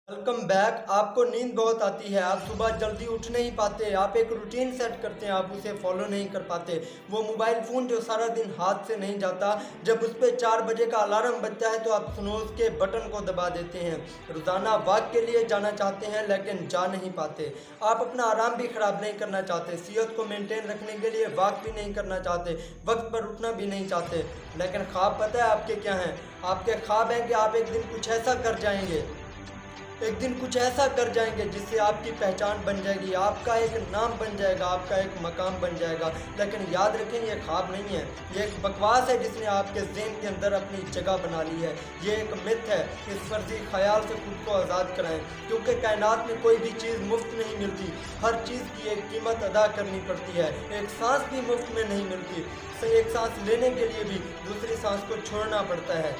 Welcome back. आपको नींद बहुत आती है, आप सुबह जल्दी उठ नहीं पाते, आप एक रूटीन सेट करते हैं, आप उसे फॉलो नहीं कर पाते। वो मोबाइल फ़ोन जो सारा दिन हाथ से नहीं जाता, जब उस पर 4 बजे का अलार्म बजता है तो आप स्नूज़ के बटन को दबा देते हैं। रोज़ाना वॉक के लिए जाना चाहते हैं लेकिन जा नहीं पाते। आप अपना आराम भी ख़राब नहीं करना चाहते, सेहत को मेंटेन रखने के लिए वॉक भी नहीं करना चाहते, वक्त पर उठना भी नहीं चाहते। लेकिन ख्वाब पता है आपके क्या हैं? आपके ख्वाब हैं कि आप एक दिन कुछ ऐसा कर जाएंगे, एक दिन कुछ ऐसा कर जाएंगे जिससे आपकी पहचान बन जाएगी, आपका एक नाम बन जाएगा, आपका एक मकाम बन जाएगा। लेकिन याद रखें, ये ख्वाब नहीं है, ये एक बकवास है जिसने आपके ज़हन के अंदर अपनी जगह बना ली है। ये एक मिथ है। इस फर्जी ख्याल से खुद को आज़ाद कराएं, क्योंकि कायनात में कोई भी चीज़ मुफ्त नहीं मिलती। हर चीज़ की एक कीमत अदा करनी पड़ती है। एक सांस भी मुफ्त में नहीं मिलती। एक सांस लेने के लिए भी दूसरी सांस को छोड़ना पड़ता है।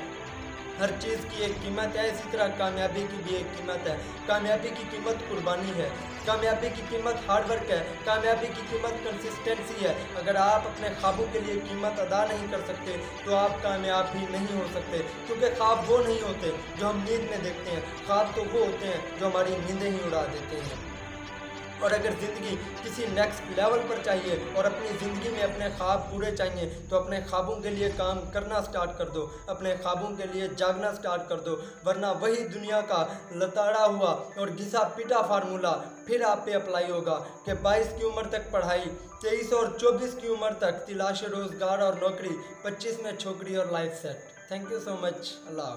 हर चीज़ की एक कीमत है, इसी तरह कामयाबी की भी एक कीमत है। कामयाबी की कीमत कुर्बानी है, कामयाबी की कीमत हार्ड वर्क है, कामयाबी की कीमत कंसिस्टेंसी है। अगर आप अपने ख्वाबों के लिए कीमत अदा नहीं कर सकते तो आप कामयाब भी नहीं हो सकते, क्योंकि ख्वाब वो नहीं होते जो हम नींद में देखते हैं, ख्वाब तो वो होते हैं जो हमारी नींदें ही उड़ा देते हैं। और अगर ज़िंदगी किसी नेक्स्ट लेवल पर चाहिए और अपनी ज़िंदगी में अपने ख्वाब पूरे चाहिए तो अपने ख्वाबों के लिए काम करना स्टार्ट कर दो, अपने ख्वाबों के लिए जागना स्टार्ट कर दो। वरना वही दुनिया का लताड़ा हुआ और घिसा पिटा फार्मूला फिर आप पे अप्लाई होगा कि 22 की उम्र तक पढ़ाई, 23 और 24 की उम्र तक तिलाश रोज़गार और नौकरी, 25 में छोकरी और life set. Thank you so much. Allah.